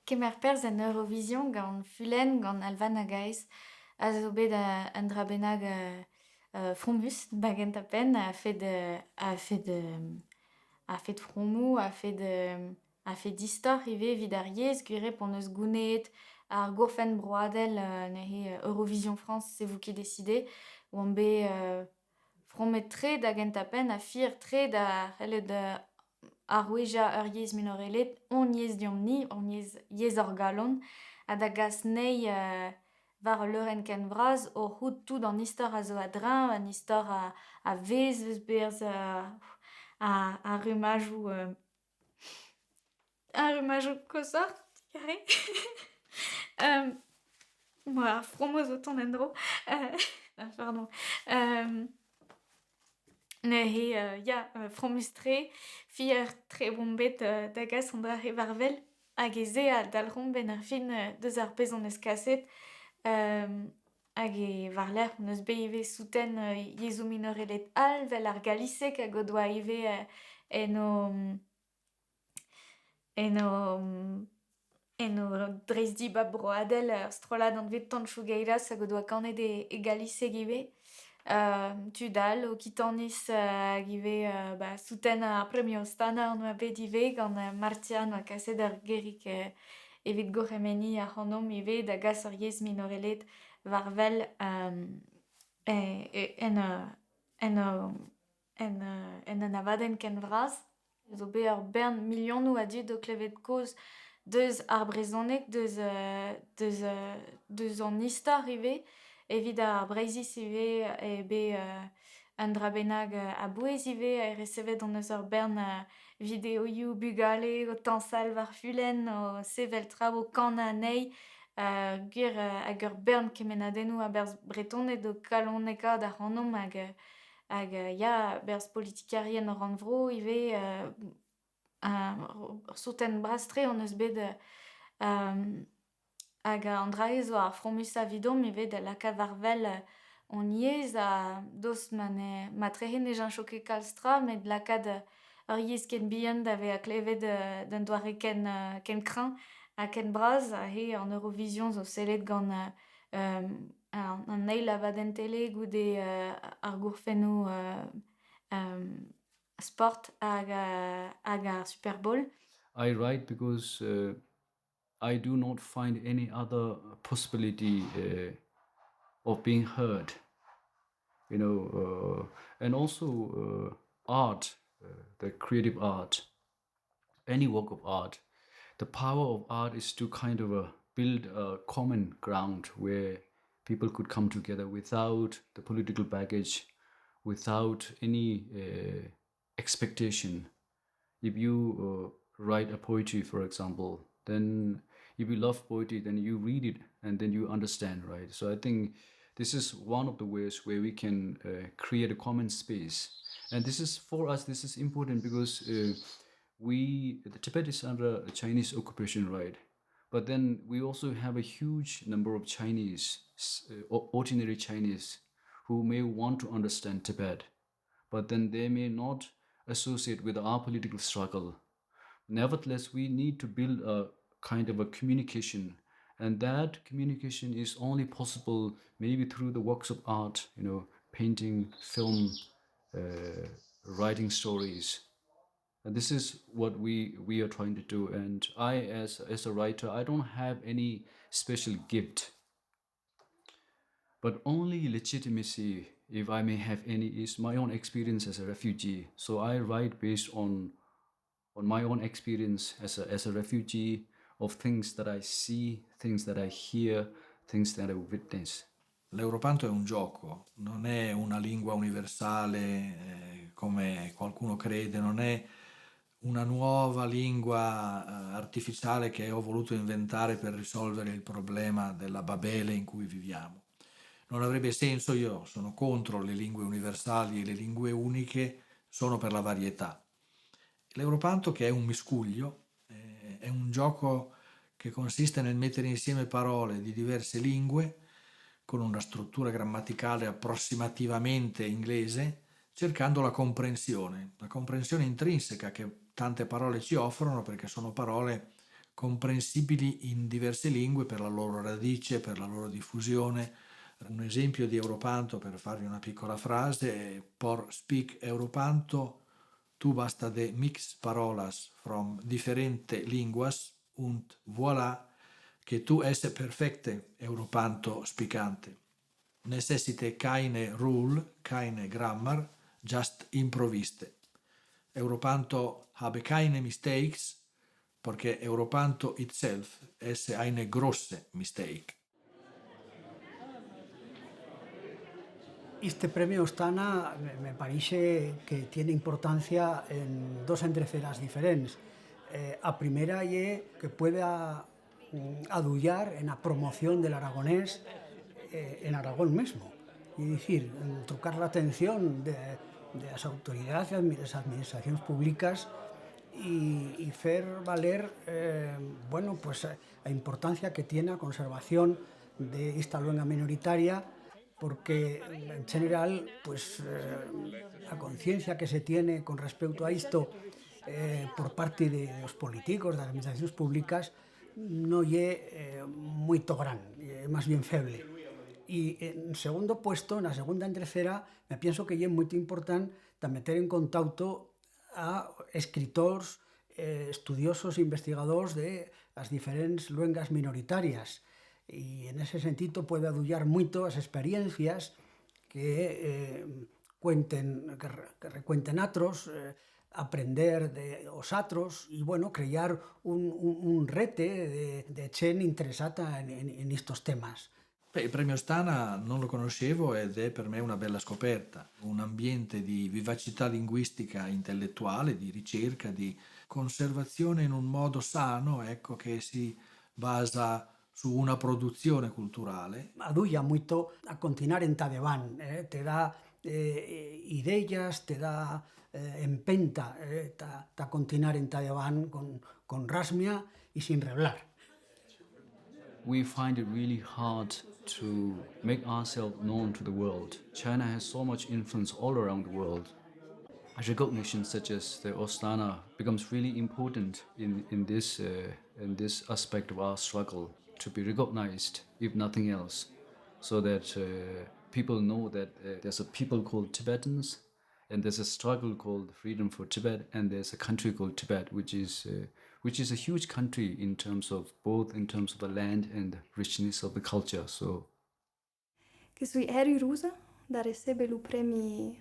Kemer perz en Eurovision gant fulen gant Alvan Agaiz a zo bet an dra bennak fromus bagent a pen a fait fromou, a fait distor ive vid ar yez gwire pon eus gounet ar gourfen broadel Eurovision France, c'est vous qui décidez, ou an bet fromet tre da gent a pen a fir tre da ar weja ur yez minorelet, on yez diomni, on yez or galon, a da gas nei var leuren ken vraz, o c'hout tout an istor a zo a drin, an istor a vez eus berz a rumajou kosort, kare. Voilà, fromoz o ton endro. Pardon. Fromus tre, fier tre bombet da gas an dra varvel, hag eze a dalron ben ar fin deus ar pezon eus kaset, hag varler neus beive souten Jesu minorelet al vel ar galisek hag o doa ive eno dreizdi bab broadel strolad an vet tan chougeiras hag o doa kanet e galisek ive. Tudal o kitannis hag ive souten ar premio stana an oa bet ive gant Martian a kaset ar gerik evit goremeni ar c'hanom ive da gas ar yez minorelet varvel en avadenn ken vraz. Zo be ur bern milionou a dit o klevet koz deus ar brezhoneg, deus an istor ive, evit ar breizis ive e be un dra bennak a bouez ive a recevet an eus ur bern videoioù bugale o tañsal war fulenn o sevel traoù o kan anei gwir hag ur bern kemenadennoù a berz bretonet o kalonnekad ar c'hanom hag ya berz politikarien o ran vro ive souten brastre an eus bet hag an draez o ar fromus a vidom ive da lakaat varvel on yez a dos matrehe ne jan choke kalstra met lakaat ur yez ken bihan da ve a klevet d'un doare ken kran a ken braz a he an Eurovision zo sellet gant an eil avadenn tele goude ar gourfennoù sport hag ar Super Bowl. I write because I do not find any other possibility of being heard, and also art, the creative art, any work of art. The power of art is to kind of build a common ground where people could come together without the political baggage, without any expectation. If you write a poetry, for example, then if you love poetry, then you read it and then you understand, right? So I think this is one of the ways where we can create a common space. And this is, for us, this is important because the Tibet is under a Chinese occupation, right? But then we also have a huge number of Chinese, ordinary Chinese, who may want to understand Tibet, but then they may not associate with our political struggle. Nevertheless, we need to build a kind of a communication, and that communication is only possible maybe through the works of art, painting, film, writing stories. And this is what we are trying to do. And I, as a writer, I don't have any special gift, but only legitimacy, if I may have any, is my own experience as a refugee. So I write based on my own experience as a refugee, of things that I see, things that I hear, things that I witness. L'Europanto è un gioco, non è una lingua universale come qualcuno crede, non è una nuova lingua artificiale che ho voluto inventare per risolvere il problema della Babele in cui viviamo. Non avrebbe senso, io sono contro le lingue universali e le lingue uniche, sono per la varietà. L'Europanto, che è un miscuglio, è un gioco che consiste nel mettere insieme parole di diverse lingue con una struttura grammaticale approssimativamente inglese, cercando la comprensione intrinseca che tante parole ci offrono, perché sono parole comprensibili in diverse lingue per la loro radice, per la loro diffusione. Un esempio di Europanto, per farvi una piccola frase, è por speak Europanto tu basta de mix parolas from differente linguas und voilà che tu esse perfecte Europanto spicante. Necessite keine rule, keine grammar, just improviste. Europanto habe keine mistakes, porque Europanto itself esse eine grosse mistake. Este premio Stana me parece que tiene importancia en dos endreceras diferentes. A primera é que pueda adullar en la promoción del aragonés en Aragón mesmo. Es decir, trucar la atención de las autoridades, de las administraciones públicas y hacer valer la importancia que tiene la conservación de esta lengua minoritaria, porque en general pues a conciencia que se tiene con respecto a isto por parte dos políticos, das administracións públicas, non é moito gran, é máis bien feble. E en segundo puesto, na segunda e en tercera, me penso que é moito importante tamén ter en contacto a escritores, estudiosos e investigadores de as diferentes lenguas minoritarias. E en ese sentido pode adullar moito as experiencias que recuenten atros, aprender de os atros e, bueno, crear un rete de chen interesata in estos temas. Il premio Ostana non lo conoscevo ed è per me una bella scoperta, un ambiente di vivacità linguistica intellettuale, di ricerca, di conservazione in un modo sano, ecco, che si basa su una produzione culturale. Adulla moito a continuar en Tadeván, te dà ideas, te dà empenta a continuar en Tadeván con rasmia e sin reblar. We find it really hard to make ourselves known to the world. China has so much influence all around the world. A recognition such as the Ostana becomes really important in this aspect of our struggle, to be recognized, if nothing else, so that people know that there's a people called Tibetans, and there's a struggle called Freedom for Tibet, and there's a country called Tibet, which is a huge country in terms of the land and the richness of the culture. So, Che sui Harry Rusa, da recebe il premio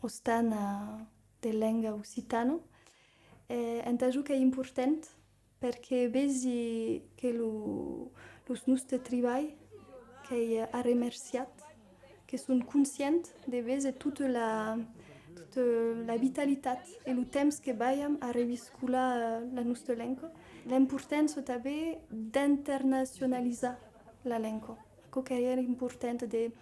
Ostana del lingua occitano, è un che è importante perché vedi che lo nostro travail che ha remerciato, che sono conscienti di vedere tutta la vitalità e il tempo che abbiamo a reviscolare la nostra lingua, l'importanza també d'internazionalizzare la lingua. Ecco che è importante di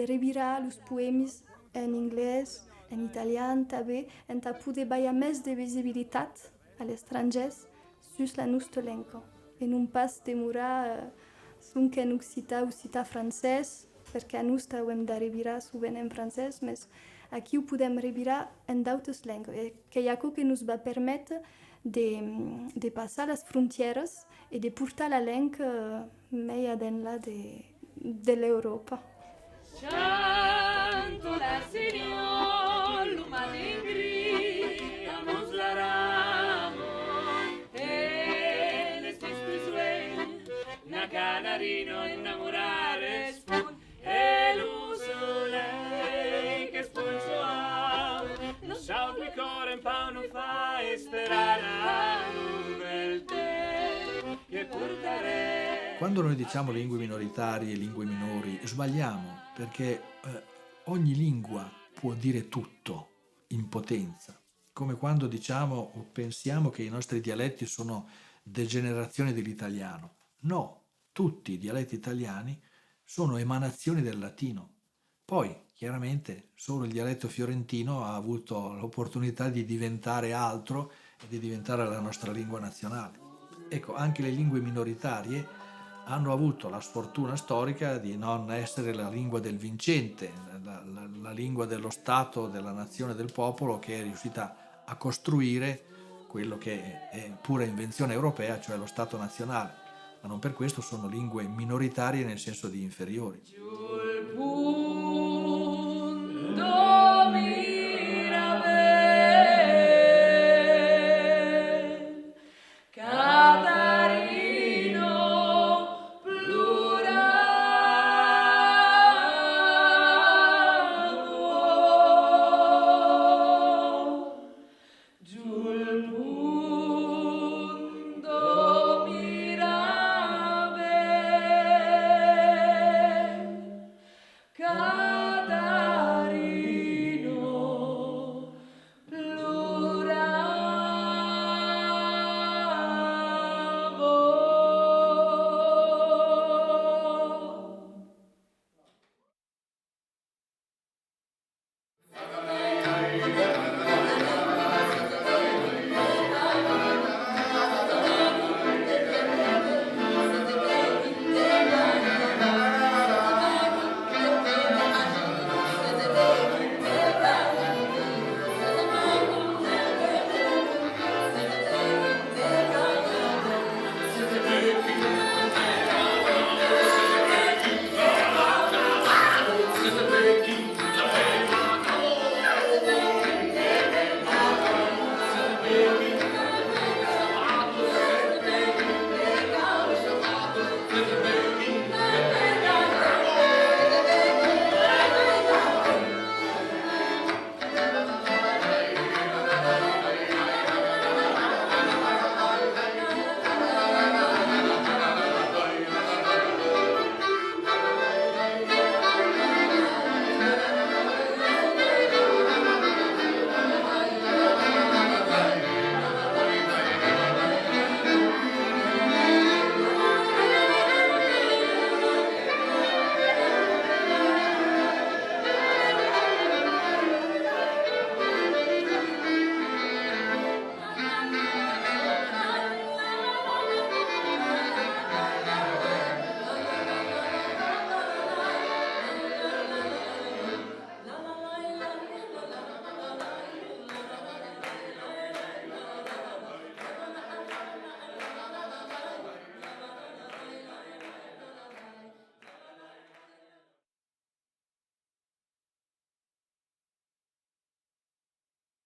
revirare i poemi in inglese, in italiano també, e da poter dare més de visibilitat agli strangers sulla nostra lingua. E non pas demorar anche in occità francès, perché a noi abbiamo da revirare sovint in francès, ma aquí ho podem revirar en d'altres lengües, que hi ha cosa que ens va permetre de passar les fronteres i de portar la lengua més enllà de l'Europa. Canto la Señor, luma de alegría nos daramos. Él es Cristuel, na canarino innamorare spun, el uso lei che spulso ha, lo sau qui core in pau non fa e sperare a un bel te che portare. Quando noi diciamo lingue minoritarie, lingue minori, sbagliamo, perché ogni lingua può dire tutto in potenza, come quando diciamo o pensiamo che i nostri dialetti sono degenerazioni dell'italiano. No, tutti i dialetti italiani sono emanazioni del latino. Poi, chiaramente, solo il dialetto fiorentino ha avuto l'opportunità di diventare altro e di diventare la nostra lingua nazionale. Ecco, anche le lingue minoritarie hanno avuto la sfortuna storica di non essere la lingua del vincente, la lingua dello Stato, della nazione, del popolo, che è riuscita a costruire quello che è pura invenzione europea, cioè lo Stato nazionale. Ma non per questo sono lingue minoritarie nel senso di inferiori.